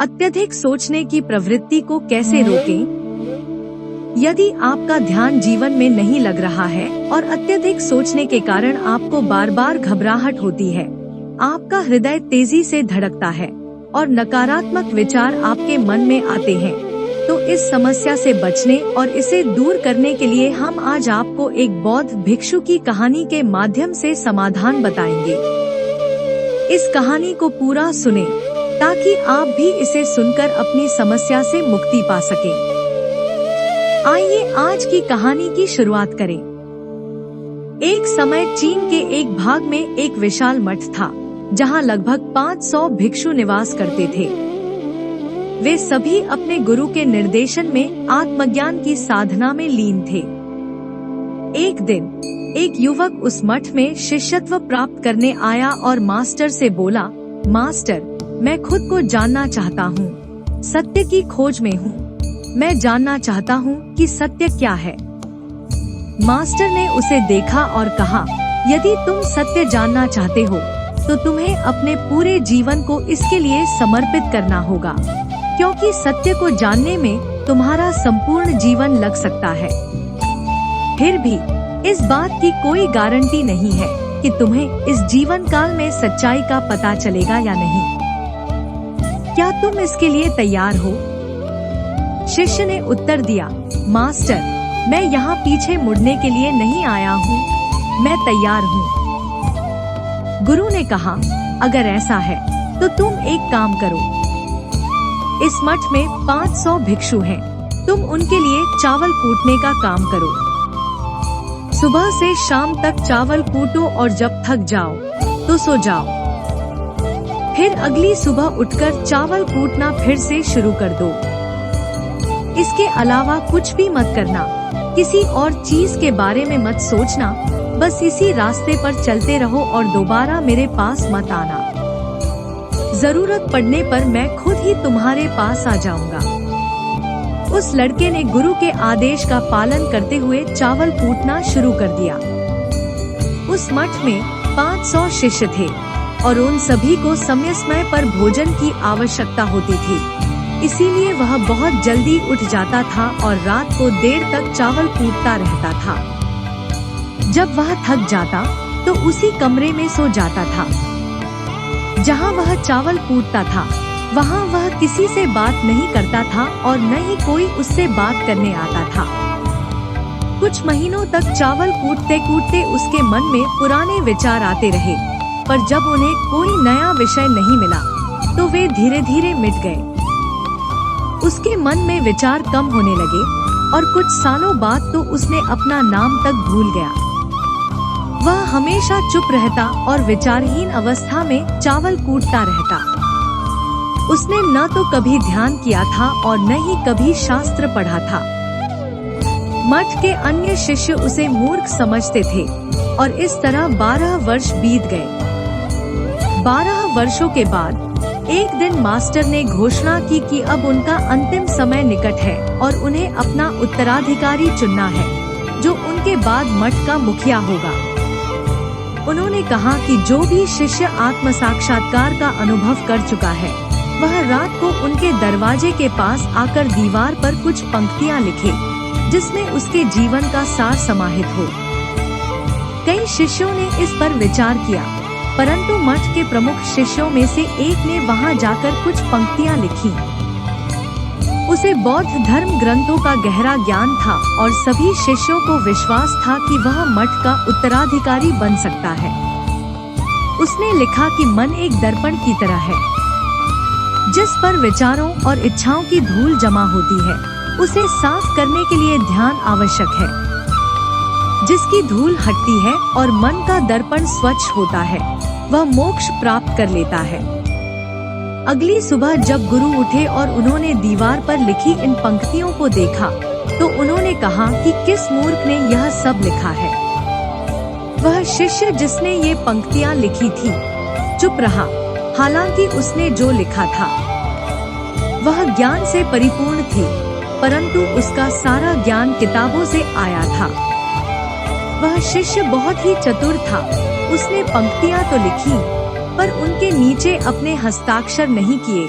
अत्यधिक सोचने की प्रवृत्ति को कैसे रोकें? यदि आपका ध्यान जीवन में नहीं लग रहा है और अत्यधिक सोचने के कारण आपको बार बार घबराहट होती है, आपका हृदय तेजी से धड़कता है और नकारात्मक विचार आपके मन में आते हैं, तो इस समस्या से बचने और इसे दूर करने के लिए हम आज आपको एक बौद्ध भिक्षु की कहानी के माध्यम से समाधान बताएंगे। इस कहानी को पूरा सुने ताकि आप भी इसे सुनकर अपनी समस्या से मुक्ति पा सकें। आइए आज की कहानी की शुरुआत करें। एक समय चीन के एक भाग में एक विशाल मठ था, जहां लगभग 500 भिक्षु निवास करते थे। वे सभी अपने गुरु के निर्देशन में आत्मज्ञान की साधना में लीन थे। एक दिन एक युवक उस मठ में शिष्यत्व प्राप्त करने आया और मास्टर से बोला, मास्टर, मैं खुद को जानना चाहता हूँ, सत्य की खोज में हूँ। मैं जानना चाहता हूँ कि सत्य क्या है। मास्टर ने उसे देखा और कहा, यदि तुम सत्य जानना चाहते हो तो तुम्हें अपने पूरे जीवन को इसके लिए समर्पित करना होगा, क्योंकि सत्य को जानने में तुम्हारा संपूर्ण जीवन लग सकता है। फिर भी इस बात की कोई गारंटी नहीं है कि तुम्हें इस जीवन काल में सच्चाई का पता चलेगा या नहीं। क्या तुम इसके लिए तैयार हो? शिष्य ने उत्तर दिया, मास्टर, मैं यहाँ पीछे मुड़ने के लिए नहीं आया हूँ, मैं तैयार हूँ। गुरु ने कहा, अगर ऐसा है तो तुम एक काम करो। इस मठ में 500 भिक्षु हैं, तुम उनके लिए चावल कूटने का काम करो। सुबह से शाम तक चावल कूटो और जब थक जाओ तो सो जाओ। फिर अगली सुबह उठकर चावल कूटना फिर से शुरू कर दो। इसके अलावा कुछ भी मत करना, किसी और चीज के बारे में मत सोचना, बस इसी रास्ते पर चलते रहो और दोबारा मेरे पास मत आना। जरूरत पड़ने पर मैं खुद ही तुम्हारे पास आ जाऊंगा। उस लड़के ने गुरु के आदेश का पालन करते हुए चावल कूटना शुरू कर दिया। उस मठ में 500 शिष्य थे और उन सभी को समय समय पर भोजन की आवश्यकता होती थी, इसीलिए वह बहुत जल्दी उठ जाता था और रात को देर तक चावल कूटता रहता था। जब वह थक जाता तो उसी कमरे में सो जाता था जहां वह चावल कूटता था। वहां वह किसी से बात नहीं करता था और न ही कोई उससे बात करने आता था। कुछ महीनों तक चावल कूटते कूटते उसके मन में पुराने विचार आते रहे, पर जब उन्हें कोई नया विषय नहीं मिला तो वे धीरे धीरे मिट गए। उसके मन में विचार कम होने लगे और कुछ सालों बाद तो उसने अपना नाम तक भूल गया। वह हमेशा चुप रहता और विचारहीन अवस्था में चावल कूटता रहता। उसने न तो कभी ध्यान किया था और न ही कभी शास्त्र पढ़ा था। मठ के अन्य शिष्य उसे मूर्ख समझते थे और इस तरह 12 वर्ष बीत गए। 12 वर्षों के बाद एक दिन मास्टर ने घोषणा की कि अब उनका अंतिम समय निकट है और उन्हें अपना उत्तराधिकारी चुनना है, जो उनके बाद मठ का मुखिया होगा। उन्होंने कहा कि जो भी शिष्य आत्म साक्षात्कार का अनुभव कर चुका है, वह रात को उनके दरवाजे के पास आकर दीवार पर कुछ पंक्तियां लिखे, जिसमें उसके जीवन का सार समाहित हो। कई शिष्यों ने इस पर विचार किया, परंतु मठ के प्रमुख शिष्यों में से एक ने वहां जाकर कुछ पंक्तियां लिखी। उसे बौद्ध धर्म ग्रंथों का गहरा ज्ञान था और सभी शिष्यों को विश्वास था कि वह मठ का उत्तराधिकारी बन सकता है। उसने लिखा कि मन एक दर्पण की तरह है, जिस पर विचारों और इच्छाओं की धूल जमा होती है। उसे साफ करने के लिए ध्यान आवश्यक है। जिसकी धूल हटती है और मन का दर्पण स्वच्छ होता है, वह मोक्ष प्राप्त कर लेता है। अगली सुबह जब गुरु उठे और उन्होंने दीवार पर लिखी इन पंक्तियों को देखा, तो उन्होंने कहा कि किस मूर्ख ने यह सब लिखा है। वह शिष्य जिसने ये पंक्तियां लिखी थी चुप रहा, हालांकि उसने जो लिखा था वह ज्ञान से परिपूर्ण थी, परंतु उसका सारा ज्ञान किताबों से आया था। वह शिष्य बहुत ही चतुर था। उसने पंक्तियां तो लिखी, पर उनके नीचे अपने हस्ताक्षर नहीं किए।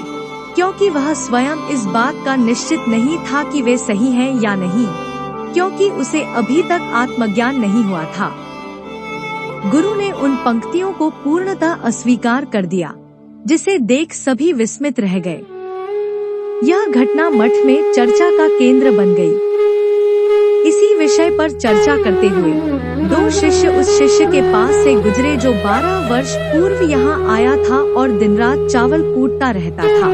क्योंकि वह स्वयं इस बात का निश्चित नहीं था कि वे सही हैं या नहीं, क्योंकि उसे अभी तक आत्मज्ञान नहीं हुआ था। गुरु ने उन पंक्तियों को पूर्णतः अस्वीकार कर दिया, जिसे देख सभी विस्मित रह गए। यह घटना मठ में चर्चा का केंद्र बन गई। इसी विषय पर चर्चा करते हुए 2 शिष्य उस शिष्य के पास से गुजरे जो 12 वर्ष पूर्व यहाँ आया था और दिन रात चावल कूटता रहता था।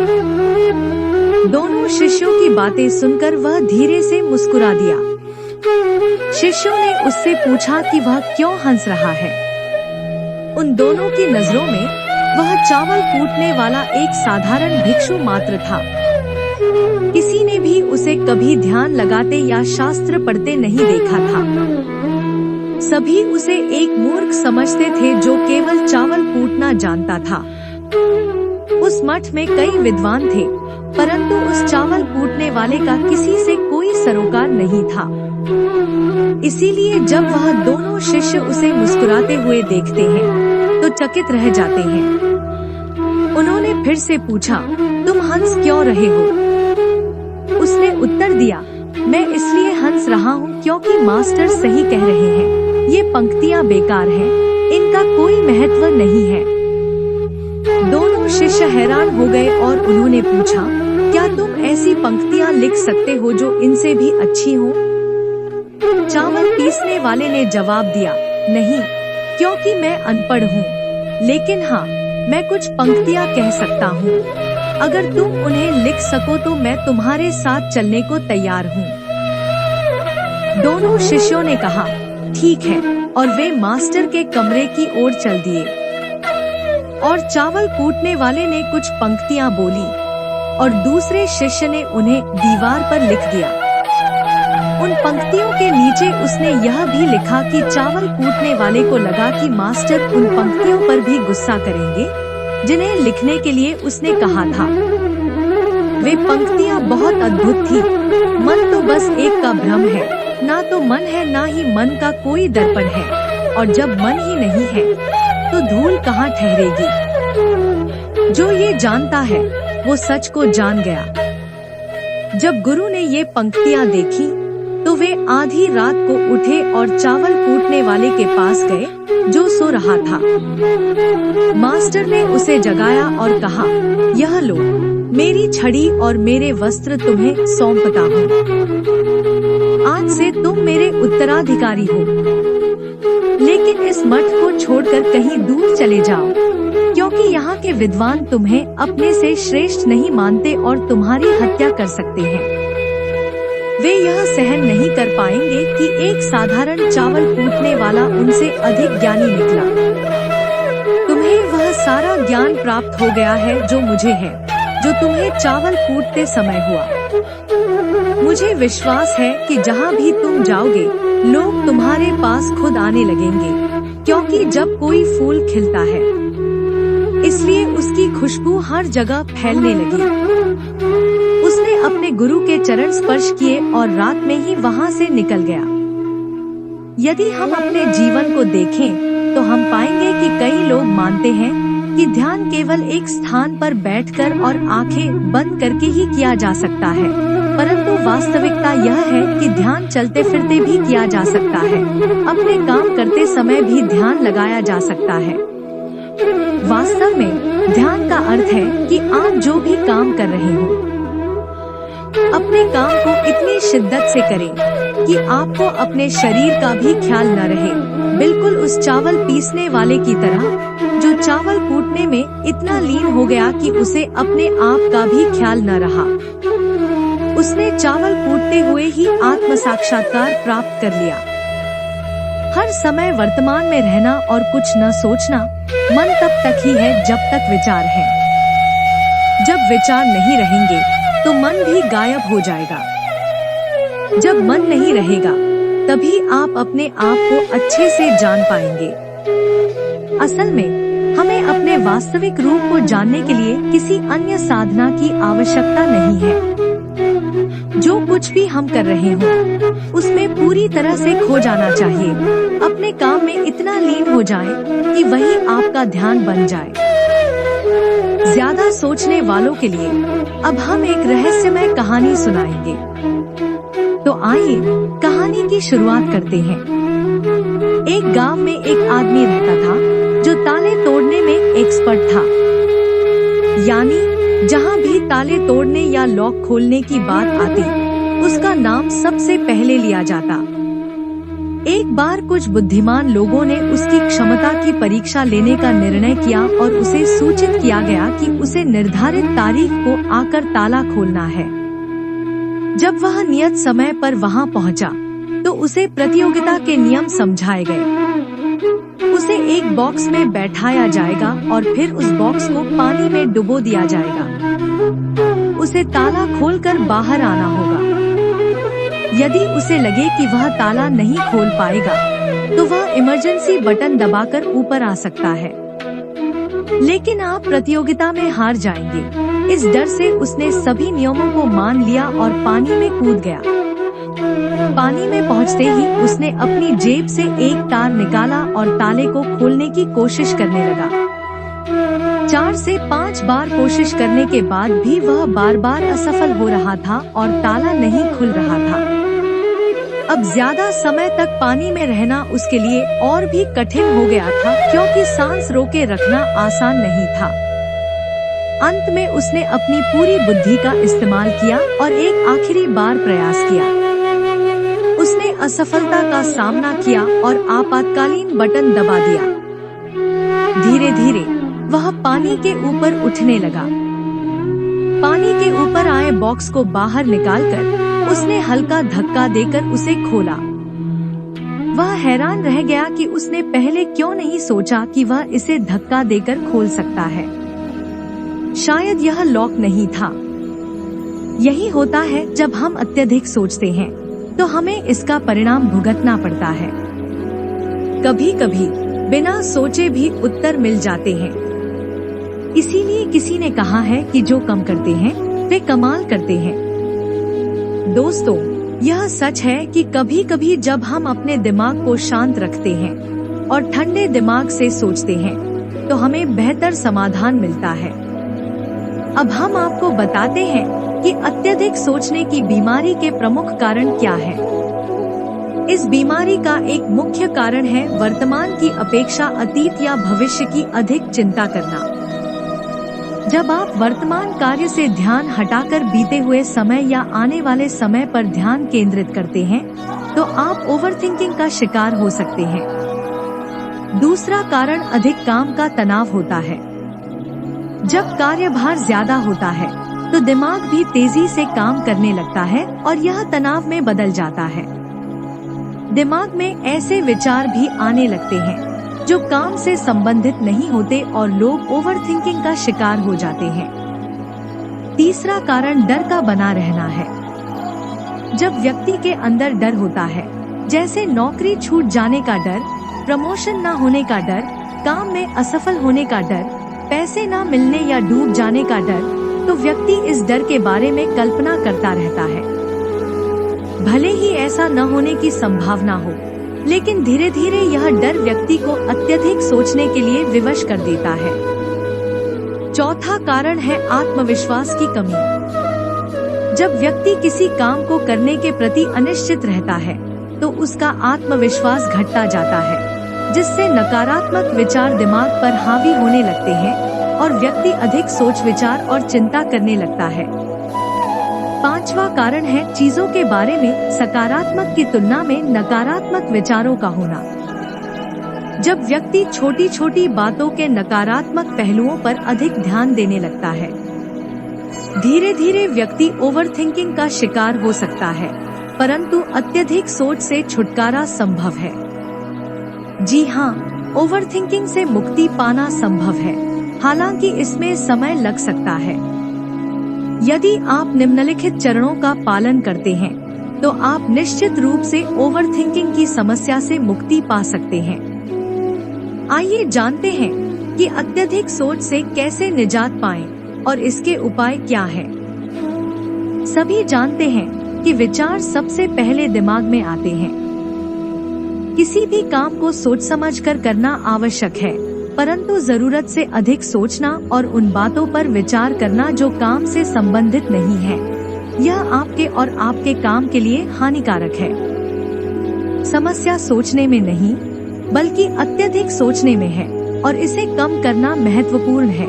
दोनों शिष्यों की बातें सुनकर वह धीरे से मुस्कुरा दिया। शिष्यों ने उससे पूछा कि वह क्यों हंस रहा है। उन दोनों की नजरों में वह चावल कूटने वाला एक साधारण भिक्षु मात्र था। किसी ने भी उसे कभी ध्यान लगाते या शास्त्र पढ़ते नहीं देखा था। सभी उसे एक मूर्ख समझते थे जो केवल चावल कूटना जानता था। उस मठ में कई विद्वान थे, परंतु उस चावल कूटने वाले का किसी से कोई सरोकार नहीं था। इसीलिए जब वह दोनों शिष्य उसे मुस्कुराते हुए देखते हैं तो चकित रह जाते हैं। उन्होंने फिर से पूछा, तुम हंस क्यों रहे हो? उसने उत्तर दिया, मैं इसलिए हंस रहा हूँ क्योंकि मास्टर सही कह रहे हैं, ये पंक्तियाँ बेकार हैं, इनका कोई महत्व नहीं है। दोनों शिष्य हैरान हो गए और उन्होंने पूछा, क्या तुम ऐसी पंक्तियाँ लिख सकते हो जो इनसे भी अच्छी हो? चावल पीसने वाले ने जवाब दिया, नहीं, क्योंकि मैं अनपढ़ हूँ, लेकिन हाँ, मैं कुछ पंक्तियाँ कह सकता हूँ। अगर तुम उन्हें लिख सको तो मैं तुम्हारे साथ चलने को तैयार हूँ। दोनों शिष्यों ने कहा, ठीक है, और वे मास्टर के कमरे की ओर चल दिए। और चावल कूटने वाले ने कुछ पंक्तियाँ बोली और दूसरे शिष्य ने उन्हें दीवार पर लिख दिया। उन पंक्तियों के नीचे उसने यह भी लिखा कि चावल कूटने वाले को लगा कि मास्टर उन पंक्तियों पर भी गुस्सा करेंगे जिन्हें लिखने के लिए उसने कहा था। वे पंक्तियाँ बहुत अद्भुत थी। मन तो बस एक का भ्रम है, ना तो मन है ना ही मन का कोई दर्पण है, और जब मन ही नहीं है तो धूल कहाँ ठहरेगी। जो ये जानता है वो सच को जान गया। जब गुरु ने ये पंक्तियाँ देखी तो वे आधी रात को उठे और चावल कूटने वाले के पास गए जो सो रहा था। मास्टर ने उसे जगाया और कहा, यह लो, मेरी छड़ी और मेरे वस्त्र तुम्हें सौंपता हूँ। आज से तुम मेरे उत्तराधिकारी हो, लेकिन इस मठ को छोड़कर कहीं दूर चले जाओ, क्योंकि यहाँ के विद्वान तुम्हें अपने से श्रेष्ठ नहीं मानते और तुम्हारी हत्या कर सकते हैं। वे यह सहन नहीं कर पाएंगे कि एक साधारण चावल कूटने वाला उनसे अधिक ज्ञानी निकला। तुम्हें वह सारा ज्ञान प्राप्त हो गया है जो मुझे है, जो तुम्हें चावल कूटते समय हुआ। मुझे विश्वास है कि जहाँ भी तुम जाओगे लोग तुम्हारे पास खुद आने लगेंगे, क्योंकि जब कोई फूल खिलता है इसलिए उसकी खुशबू हर जगह फैलने लगी। उसने अपने गुरु के चरण स्पर्श किए और रात में ही वहाँ से निकल गया। यदि हम अपने जीवन को देखें तो हम पाएंगे कि कई लोग मानते हैं कि ध्यान केवल एक स्थान पर बैठकर और आंखें बंद करके ही किया जा सकता है, परंतु वास्तविकता यह है कि ध्यान चलते फिरते भी किया जा सकता है। अपने काम करते समय भी ध्यान लगाया जा सकता है। वास्तव में ध्यान का अर्थ है कि आप जो भी काम कर रहे हो अपने काम को इतनी शिद्दत से करें कि आपको अपने शरीर का भी ख्याल न रहे, बिल्कुल उस चावल पीसने वाले की तरह जो चावल कूटने में इतना लीन हो गया कि उसे अपने आप का भी ख्याल न रहा। उसने चावल कूटते हुए ही आत्म साक्षात्कार प्राप्त कर लिया। हर समय वर्तमान में रहना और कुछ न सोचना, मन तब तक ही है जब तक विचार है। जब विचार नहीं रहेंगे तो मन भी गायब हो जाएगा। जब मन नहीं रहेगा तभी आप अपने आप को अच्छे से जान पाएंगे। असल में हमें अपने वास्तविक रूप को जानने के लिए किसी अन्य साधना की आवश्यकता नहीं है। जो कुछ भी हम कर रहे हो उसमें पूरी तरह से खो जाना चाहिए। अपने काम में इतना लीन हो जाएं कि वही आपका ध्यान बन जाए। ज्यादा सोचने वालों के लिए अब हम एक रहस्यमय कहानी सुनाएंगे। तो आइए कहानी की शुरुआत करते हैं। एक गांव में एक आदमी रहता था जो ताले तोड़ने में एक्सपर्ट था। यानी जहां भी ताले तोड़ने या लॉक खोलने की बात आती, उसका नाम सबसे पहले लिया जाता। एक बार कुछ बुद्धिमान लोगों ने उसकी क्षमता की परीक्षा लेने का निर्णय किया और उसे सूचित किया गया कि उसे निर्धारित तारीख को आकर ताला खोलना है। जब वह नियत समय पर वहां पहुंचा, तो उसे प्रतियोगिता के नियम समझाए गए। उसे एक बॉक्स में बैठाया जाएगा और फिर उस बॉक्स को पानी में डुबो दिया जाएगा। उसे ताला खोलकर बाहर आना होगा। यदि उसे लगे कि वह ताला नहीं खोल पाएगा, तो वह इमरजेंसी बटन दबाकर ऊपर आ सकता है। लेकिन आप प्रतियोगिता में हार जाएंगे। इस डर से उसने सभी नियमों को मान लिया और पानी में कूद गया। पानी में पहुंचते ही उसने अपनी जेब से एक तार निकाला और ताले को खोलने की कोशिश करने लगा। 4 से 5 बार कोशिश करने के बाद भी वह बार बार असफल हो रहा था और ताला नहीं खुल रहा था। अब ज्यादा समय तक पानी में रहना उसके लिए और भी कठिन हो गया था, क्योंकि सांस रोके रखना आसान नहीं था। अंत में उसने अपनी पूरी बुद्धि का इस्तेमाल किया और एक आखिरी बार प्रयास किया। उसने असफलता का सामना किया और आपातकालीन बटन दबा दिया। धीरे धीरे वह पानी के ऊपर उठने लगा। पानी के ऊपर आए बॉक्स को बाहर निकालकर उसने हल्का धक्का देकर उसे खोला। वह हैरान रह गया कि उसने पहले क्यों नहीं सोचा कि वह इसे धक्का देकर खोल सकता है। शायद यह लॉक नहीं था। यही होता है, जब हम अत्यधिक सोचते हैं तो हमें इसका परिणाम भुगतना पड़ता है। कभी कभी बिना सोचे भी उत्तर मिल जाते हैं। इसीलिए किसी ने कहा है कि जो कम करते हैं वे कमाल करते हैं। दोस्तों, यह सच है कि कभी कभी जब हम अपने दिमाग को शांत रखते हैं और ठंडे दिमाग से सोचते हैं, तो हमें बेहतर समाधान मिलता है। अब हम आपको बताते हैं कि अत्यधिक सोचने की बीमारी के प्रमुख कारण क्या हैं। इस बीमारी का एक मुख्य कारण है वर्तमान की अपेक्षा अतीत या भविष्य की अधिक चिंता करना। जब आप वर्तमान कार्य से ध्यान हटाकर बीते हुए समय या आने वाले समय पर ध्यान केंद्रित करते हैं, तो आप ओवरथिंकिंग का शिकार हो सकते हैं। दूसरा कारण अधिक काम का तनाव होता है। जब कार्यभार ज्यादा होता है, तो दिमाग भी तेजी से काम करने लगता है और यह तनाव में बदल जाता है। दिमाग में ऐसे विचार भी आने लगते हैं जो काम से संबंधित नहीं होते और लोग ओवरथिंकिंग का शिकार हो जाते हैं। तीसरा कारण डर का बना रहना है। जब व्यक्ति के अंदर डर होता है, जैसे नौकरी छूट जाने का डर, प्रमोशन न होने का डर, काम में असफल होने का डर, पैसे न मिलने या डूब जाने का डर, तो व्यक्ति इस डर के बारे में कल्पना करता रहता है। भले ही ऐसा न होने की संभावना हो, लेकिन धीरे धीरे यह डर व्यक्ति को अत्यधिक सोचने के लिए विवश कर देता है। चौथा कारण है आत्मविश्वास की कमी। जब व्यक्ति किसी काम को करने के प्रति अनिश्चित रहता है, तो उसका आत्मविश्वास घटता जाता है, जिससे नकारात्मक विचार दिमाग पर हावी होने लगते हैं और व्यक्ति अधिक सोच विचार और चिंता करने लगता है। पांचवा कारण है चीजों के बारे में सकारात्मक की तुलना में नकारात्मक विचारों का होना। जब व्यक्ति छोटी छोटी बातों के नकारात्मक पहलुओं पर अधिक ध्यान देने लगता है, धीरे धीरे व्यक्ति ओवरथिंकिंग का शिकार हो सकता है, परंतु अत्यधिक सोच से छुटकारा संभव है। जी हाँ, ओवरथिंकिंग से मुक्ति पाना संभव है, हालांकि इसमें समय लग सकता है। यदि आप निम्नलिखित चरणों का पालन करते हैं, तो आप निश्चित रूप से ओवरथिंकिंग की समस्या से मुक्ति पा सकते हैं। आइए जानते हैं कि अत्यधिक सोच से कैसे निजात पाएं और इसके उपाय क्या हैं। सभी जानते हैं कि विचार सबसे पहले दिमाग में आते हैं। किसी भी काम को सोच समझकर करना आवश्यक है, परंतु जरूरत से अधिक सोचना और उन बातों पर विचार करना जो काम से संबंधित नहीं है, यह आपके और आपके काम के लिए हानिकारक है। समस्या सोचने में नहीं, बल्कि अत्यधिक सोचने में है और इसे कम करना महत्वपूर्ण है।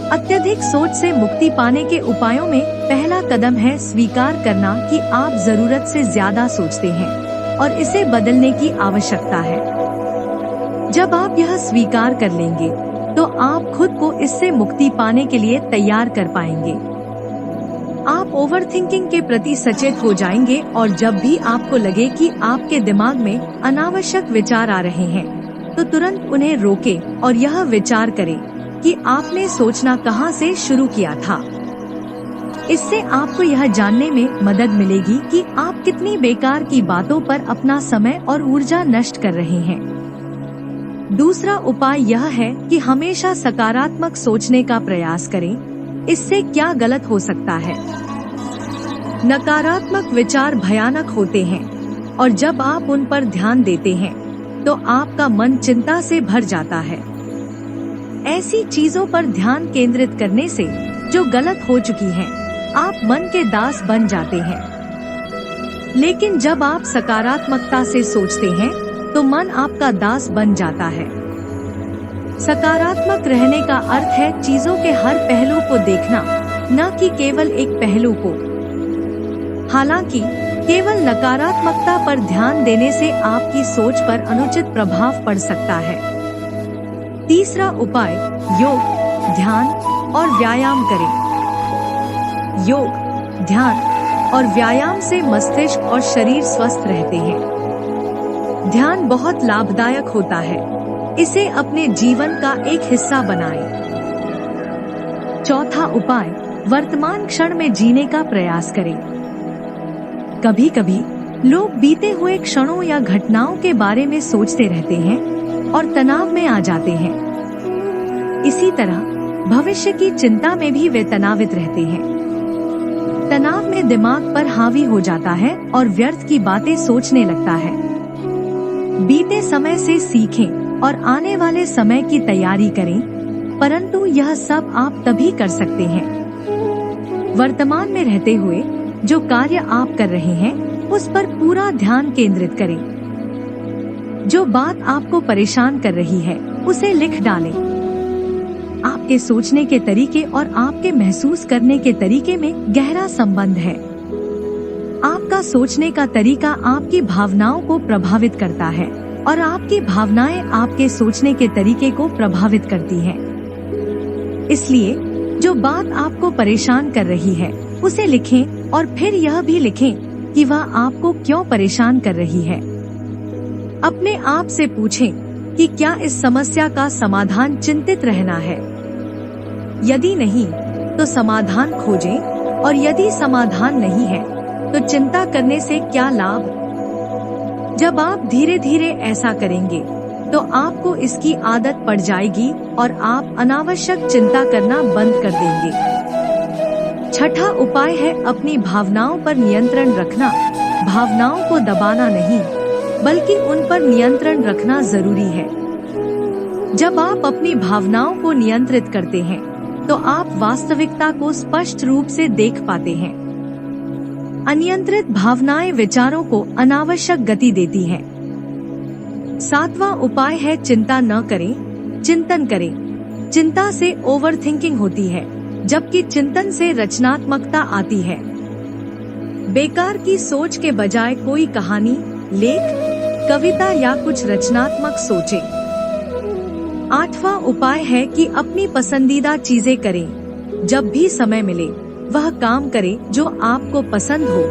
अत्यधिक सोच से मुक्ति पाने के उपायों में पहला कदम है स्वीकार करना कि आप जरूरत से ज्यादा सोचते हैं और इसे बदलने की आवश्यकता है। जब आप यह स्वीकार कर लेंगे, तो आप खुद को इससे मुक्ति पाने के लिए तैयार कर पाएंगे। आप ओवरथिंकिंग के प्रति सचेत हो जाएंगे और जब भी आपको लगे कि आपके दिमाग में अनावश्यक विचार आ रहे हैं, तो तुरंत उन्हें रोकें और यह विचार करें कि आपने सोचना कहां से शुरू किया था। इससे आपको यह जानने में मदद मिलेगी कि आप कितनी बेकार की बातों पर अपना समय और ऊर्जा नष्ट कर रहे हैं। दूसरा उपाय यह है कि हमेशा सकारात्मक सोचने का प्रयास करें। इससे क्या गलत हो सकता है? नकारात्मक विचार भयानक होते हैं और जब आप उन पर ध्यान देते हैं, तो आपका मन चिंता से भर जाता है। ऐसी चीजों पर ध्यान केंद्रित करने से जो गलत हो चुकी हैं, आप मन के दास बन जाते हैं। लेकिन जब आप सकारात्मकता से सोचते हैं, तो मन आपका दास बन जाता है। सकारात्मक रहने का अर्थ है चीजों के हर पहलू को देखना, न कि केवल एक पहलू को। हालांकि केवल नकारात्मकता पर ध्यान देने से आपकी सोच पर अनुचित प्रभाव पड़ सकता है। तीसरा उपाय योग, ध्यान और व्यायाम करें। योग, ध्यान और व्यायाम से मस्तिष्क और शरीर स्वस्थ रहते हैं। ध्यान बहुत लाभदायक होता है। इसे अपने जीवन का एक हिस्सा बनाएं। चौथा उपाय, वर्तमान क्षण में जीने का प्रयास करें। कभी कभी लोग बीते हुए क्षणों या घटनाओं के बारे में सोचते रहते हैं और तनाव में आ जाते हैं। इसी तरह भविष्य की चिंता में भी वे तनावित रहते हैं। तनाव में दिमाग पर हावी हो जाता है और व्यर्थ की बातें सोचने लगता है। बीते समय से सीखें और आने वाले समय की तैयारी करें, परंतु यह सब आप तभी कर सकते हैं। वर्तमान में रहते हुए जो कार्य आप कर रहे हैं, उस पर पूरा ध्यान केंद्रित करें। जो बात आपको परेशान कर रही है, उसे लिख डालें। आपके सोचने के तरीके और आपके महसूस करने के तरीके में गहरा संबंध है। आपका सोचने का तरीका आपकी भावनाओं को प्रभावित करता है और आपकी भावनाएं आपके सोचने के तरीके को प्रभावित करती हैं। इसलिए जो बात आपको परेशान कर रही है, उसे लिखें और फिर यह भी लिखें कि वह आपको क्यों परेशान कर रही है। अपने आप से पूछें कि क्या इस समस्या का समाधान चिंतित रहना है। यदि नहीं, तो समाधान खोजें, और यदि समाधान नहीं है, तो चिंता करने से क्या लाभ। जब आप धीरे धीरे ऐसा करेंगे, तो आपको इसकी आदत पड़ जाएगी और आप अनावश्यक चिंता करना बंद कर देंगे। छठा उपाय है अपनी भावनाओं पर नियंत्रण रखना। भावनाओं को दबाना नहीं, बल्कि उन पर नियंत्रण रखना जरूरी है। जब आप अपनी भावनाओं को नियंत्रित करते हैं, तो आप वास्तविकता को स्पष्ट रूप से देख पाते हैं। अनियंत्रित भावनाएं विचारों को अनावश्यक गति देती हैं। सातवां उपाय है चिंता न करें, चिंतन करें। चिंता से ओवरथिंकिंग होती है, जबकि चिंतन से रचनात्मकता आती है। बेकार की सोच के बजाय कोई कहानी, लेख, कविता या कुछ रचनात्मक सोचें। आठवां उपाय है कि अपनी पसंदीदा चीजें करें। जब भी समय मिले, वह काम करें जो आपको पसंद हो,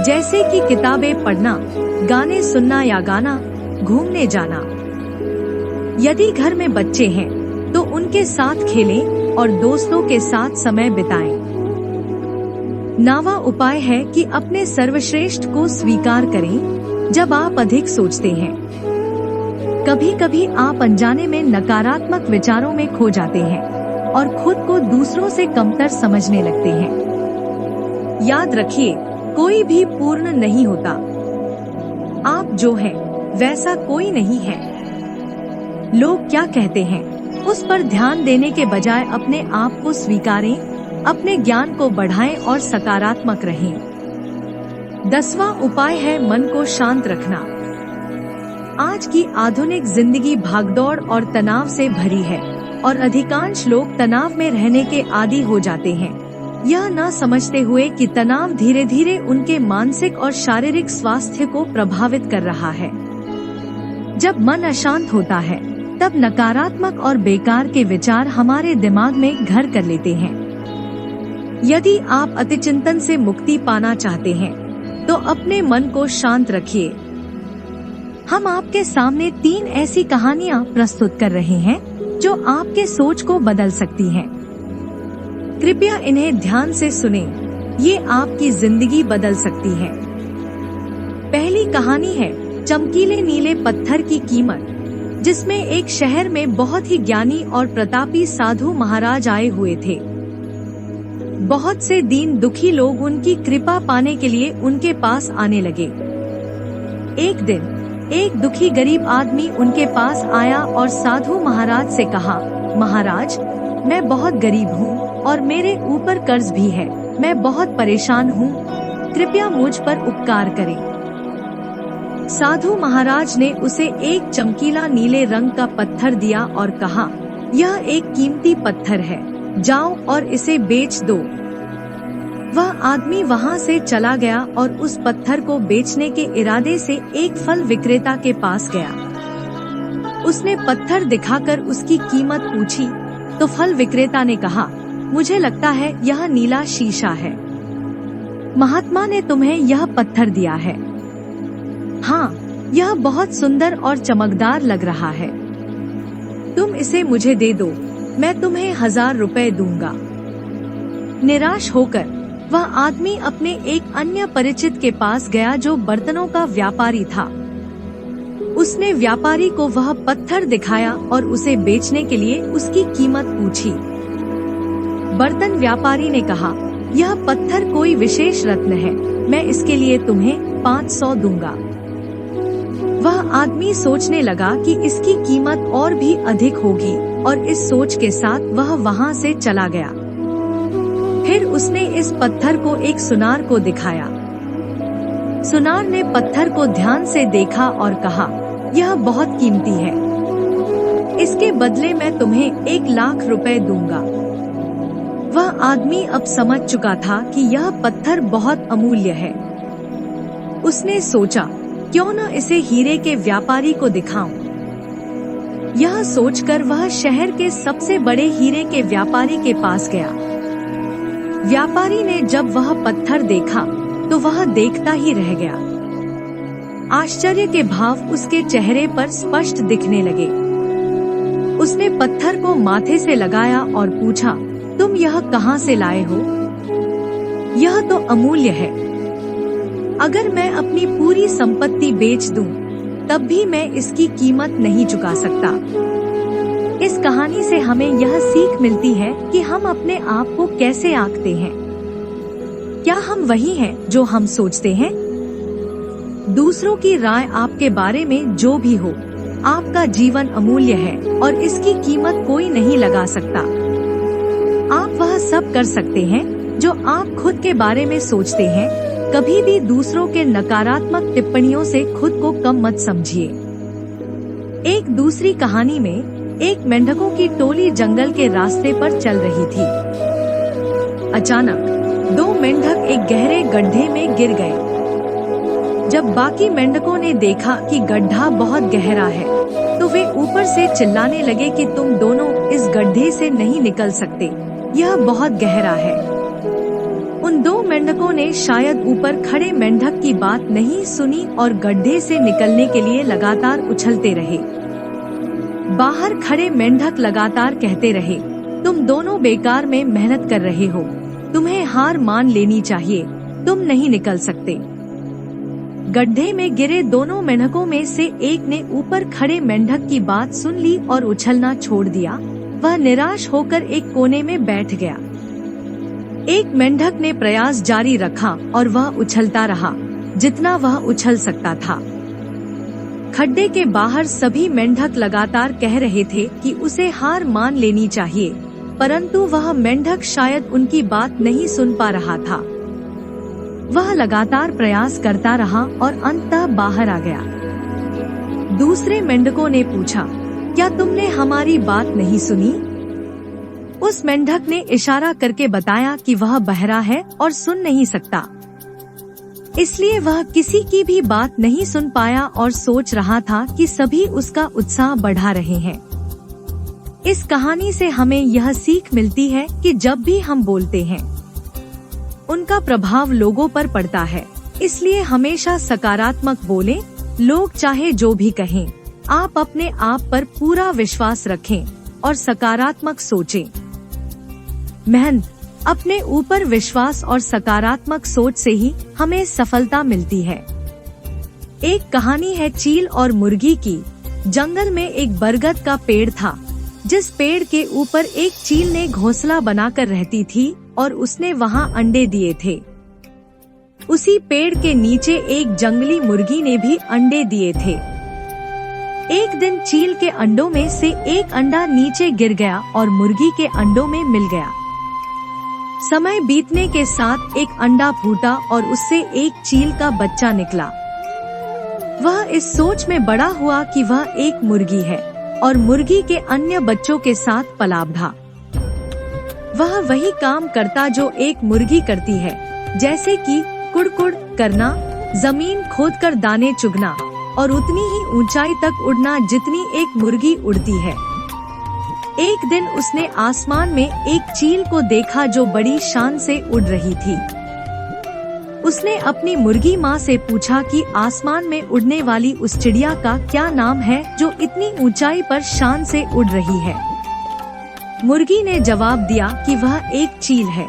जैसे कि किताबें पढ़ना, गाने सुनना या गाना, घूमने जाना। यदि घर में बच्चे हैं, तो उनके साथ खेलें और दोस्तों के साथ समय बिताएं। नौवां उपाय है कि अपने सर्वश्रेष्ठ को स्वीकार करें जब आप अधिक सोचते हैं। कभी कभी आप अनजाने में नकारात्मक विचारों में खो जाते हैं और खुद को दूसरों से कमतर समझने लगते हैं। याद रखिए, कोई भी पूर्ण नहीं होता। आप जो हैं, वैसा कोई नहीं है। लोग क्या कहते हैं, उस पर ध्यान देने के बजाय अपने आप को स्वीकारें, अपने ज्ञान को बढ़ाएं और सकारात्मक रहें। 10वां उपाय है मन को शांत रखना। आज की आधुनिक जिंदगी भागदौड़ और तनाव से भरी है और अधिकांश लोग तनाव में रहने के आदी हो जाते हैं, यह न समझते हुए कि तनाव धीरे धीरे उनके मानसिक और शारीरिक स्वास्थ्य को प्रभावित कर रहा है। जब मन अशांत होता है तब नकारात्मक और बेकार के विचार हमारे दिमाग में घर कर लेते हैं। यदि आप अतिचिंतन से मुक्ति पाना चाहते हैं तो अपने मन को शांत रखिए। हम आपके सामने 3 ऐसी कहानियां प्रस्तुत कर रहे हैं जो आपके सोच को बदल सकती हैं। कृपया इन्हें ध्यान से सुनें, ये आपकी जिंदगी बदल सकती है। पहली कहानी है चमकीले नीले पत्थर की कीमत, जिसमें एक शहर में बहुत ही ज्ञानी और प्रतापी साधु महाराज आए हुए थे। बहुत से दीन दुखी लोग उनकी कृपा पाने के लिए उनके पास आने लगे। एक दिन एक दुखी गरीब आदमी उनके पास आया और साधु महाराज से कहा, महाराज, मैं बहुत गरीब हूँ और मेरे ऊपर कर्ज भी है, मैं बहुत परेशान हूँ, कृपया मुझ पर उपकार करें। साधु महाराज ने उसे एक चमकीला नीले रंग का पत्थर दिया और कहा, यह एक कीमती पत्थर है, जाओ और इसे बेच दो। वह आदमी वहां से चला गया और उस पत्थर को बेचने के इरादे से एक फल विक्रेता के पास गया। उसने पत्थर दिखाकर उसकी कीमत पूछी तो फल विक्रेता ने कहा, मुझे लगता है यह नीला शीशा है। महात्मा ने तुम्हें यह पत्थर दिया है। हाँ, यह बहुत सुंदर और चमकदार लग रहा है, तुम इसे मुझे दे दो, मैं तुम्हें 1000 रुपए दूंगा। निराश होकर वह आदमी अपने एक अन्य परिचित के पास गया जो बर्तनों का व्यापारी था। उसने व्यापारी को वह पत्थर दिखाया और उसे बेचने के लिए उसकी कीमत पूछी। बर्तन व्यापारी ने कहा, यह पत्थर कोई विशेष रत्न है, मैं इसके लिए तुम्हें 500 दूंगा। वह आदमी सोचने लगा कि इसकी कीमत और भी अधिक होगी और इस सोच के साथ वह वहां से चला गया। फिर उसने इस पत्थर को एक सुनार को दिखाया। सुनार ने पत्थर को ध्यान से देखा और कहा, यह बहुत कीमती है, इसके बदले मैं तुम्हें 1,00,000 रुपए दूंगा। वह आदमी अब समझ चुका था कि यह पत्थर बहुत अमूल्य है। उसने सोचा, क्यों न इसे हीरे के व्यापारी को दिखाऊं। यह सोचकर वह शहर के सबसे बड़े हीरे के व्यापारी के पास गया। व्यापारी ने जब वह पत्थर देखा तो वह देखता ही रह गया। आश्चर्य के भाव उसके चेहरे पर स्पष्ट दिखने लगे। उसने पत्थर को माथे से लगाया और पूछा, तुम यह कहाँ से लाए हो? यह तो अमूल्य है, अगर मैं अपनी पूरी संपत्ति बेच दूं, तब भी मैं इसकी कीमत नहीं चुका सकता। इस कहानी से हमें यह सीख मिलती है कि हम अपने आप को कैसे आंकते हैं। क्या हम वही हैं जो हम सोचते हैं? दूसरों की राय आपके बारे में जो भी हो, आपका जीवन अमूल्य है और इसकी कीमत कोई नहीं लगा सकता। आप वह सब कर सकते हैं जो आप खुद के बारे में सोचते हैं। कभी भी दूसरों के नकारात्मक टिप्पणियों से खुद को कम मत समझिए। एक दूसरी कहानी में एक मेंढकों की टोली जंगल के रास्ते पर चल रही थी। अचानक 2 मेंढक एक गहरे गड्ढे में गिर गए। जब बाकी मेंढकों ने देखा कि गड्ढा बहुत गहरा है, तो वे ऊपर से चिल्लाने लगे कि तुम दोनों इस गड्ढे से नहीं निकल सकते, यह बहुत गहरा है। उन 2 मेंढकों ने शायद ऊपर खड़े मेंढक की बात नहीं सुनी और गड्ढे से निकलने के लिए लगातार उछलते रहे। बाहर खड़े मेंढक लगातार कहते रहे, तुम दोनों बेकार में मेहनत कर रहे हो, तुम्हें हार मान लेनी चाहिए, तुम नहीं निकल सकते। गड्ढे में गिरे दोनों मेंढकों में से एक ने ऊपर खड़े मेंढक की बात सुन ली और उछलना छोड़ दिया। वह निराश होकर एक कोने में बैठ गया। एक मेंढक ने प्रयास जारी रखा और वह उछलता रहा जितना वह उछल सकता था। खड्डे के बाहर सभी मेंढक लगातार कह रहे थे कि उसे हार मान लेनी चाहिए, परंतु वह मेंढक शायद उनकी बात नहीं सुन पा रहा था। वह लगातार प्रयास करता रहा और अंततः बाहर आ गया। दूसरे मेंढकों ने पूछा, क्या तुमने हमारी बात नहीं सुनी? उस मेंढक ने इशारा करके बताया कि वह बहरा है और सुन नहीं सकता, इसलिए वह किसी की भी बात नहीं सुन पाया और सोच रहा था कि सभी उसका उत्साह बढ़ा रहे हैं। इस कहानी से हमें यह सीख मिलती है कि जब भी हम बोलते हैं, उनका प्रभाव लोगों पर पड़ता है, इसलिए हमेशा सकारात्मक बोलें। लोग चाहे जो भी कहें, आप अपने आप पर पूरा विश्वास रखें और सकारात्मक सोचें। मेहनत, अपने ऊपर विश्वास और सकारात्मक सोच से ही हमें सफलता मिलती है। एक कहानी है चील और मुर्गी की। जंगल में एक बरगद का पेड़ था, जिस पेड़ के ऊपर एक चील ने घोंसला बनाकर रहती थी और उसने वहां अंडे दिए थे। उसी पेड़ के नीचे एक जंगली मुर्गी ने भी अंडे दिए थे। एक दिन चील के अंडों में से एक अंडा नीचे गिर गया और मुर्गी के अंडों में मिल गया। समय बीतने के साथ एक अंडा फूटा और उससे एक चील का बच्चा निकला। वह इस सोच में बड़ा हुआ कि वह एक मुर्गी है और मुर्गी के अन्य बच्चों के साथ पला बढ़ा। वह वही काम करता जो एक मुर्गी करती है, जैसे कि कुड़कुड़ करना, जमीन खोदकर दाने चुगना और उतनी ही ऊंचाई तक उड़ना जितनी एक मुर्गी उड़ती है। एक दिन उसने आसमान में एक चील को देखा जो बड़ी शान से उड़ रही थी। उसने अपनी मुर्गी माँ से पूछा कि आसमान में उड़ने वाली उस चिड़िया का क्या नाम है जो इतनी ऊंचाई पर शान से उड़ रही है। मुर्गी ने जवाब दिया कि वह एक चील है।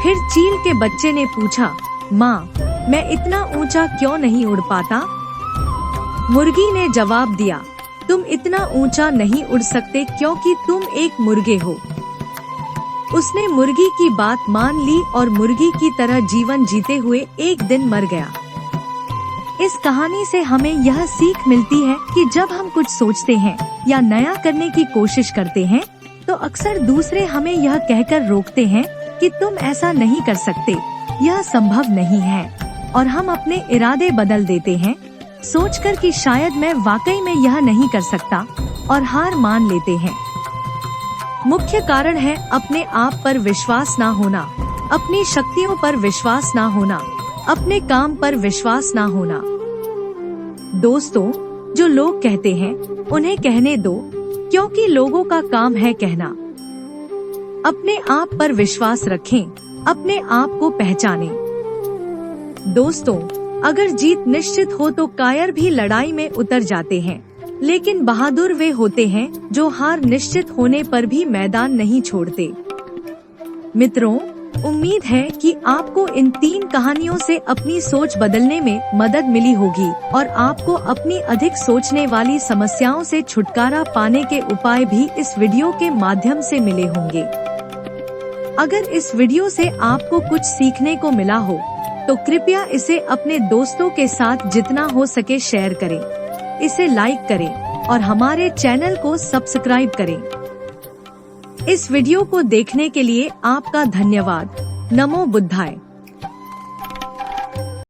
फिर चील के बच्चे ने पूछा, माँ, मैं इतना ऊंचा क्यों नहीं उड़ पाता? मुर्गी ने जवाब दिया, तुम इतना ऊंचा नहीं उड़ सकते क्योंकि तुम एक मुर्गे हो। उसने मुर्गी की बात मान ली और मुर्गी की तरह जीवन जीते हुए एक दिन मर गया। इस कहानी से हमें यह सीख मिलती है कि जब हम कुछ सोचते हैं या नया करने की कोशिश करते हैं, तो अक्सर दूसरे हमें यह कहकर रोकते हैं कि तुम ऐसा नहीं कर सकते, यह संभव नहीं है, और हम अपने इरादे बदल देते हैं, सोचकर कि शायद मैं वाकई में यह नहीं कर सकता, और हार मान लेते हैं। मुख्य कारण है अपने आप पर विश्वास ना होना, अपनी शक्तियों पर विश्वास ना होना, अपने काम पर विश्वास ना होना। दोस्तों, जो लोग कहते हैं उन्हें कहने दो, क्योंकि लोगों का काम है कहना। अपने आप पर विश्वास रखें, अपने आप को पहचानें। दोस्तों, अगर जीत निश्चित हो तो कायर भी लड़ाई में उतर जाते हैं, लेकिन बहादुर वे होते हैं जो हार निश्चित होने पर भी मैदान नहीं छोड़ते। मित्रों, उम्मीद है कि आपको इन 3 कहानियों से अपनी सोच बदलने में मदद मिली होगी और आपको अपनी अधिक सोचने वाली समस्याओं से छुटकारा पाने के उपाय भी इस वीडियो के माध्यम से मिले होंगे। अगर इस वीडियो से आपको कुछ सीखने को मिला हो, तो कृपया इसे अपने दोस्तों के साथ जितना हो सके शेयर करें, इसे लाइक करें और हमारे चैनल को सब्सक्राइब करें। इस वीडियो को देखने के लिए आपका धन्यवाद। नमो बुद्धाय।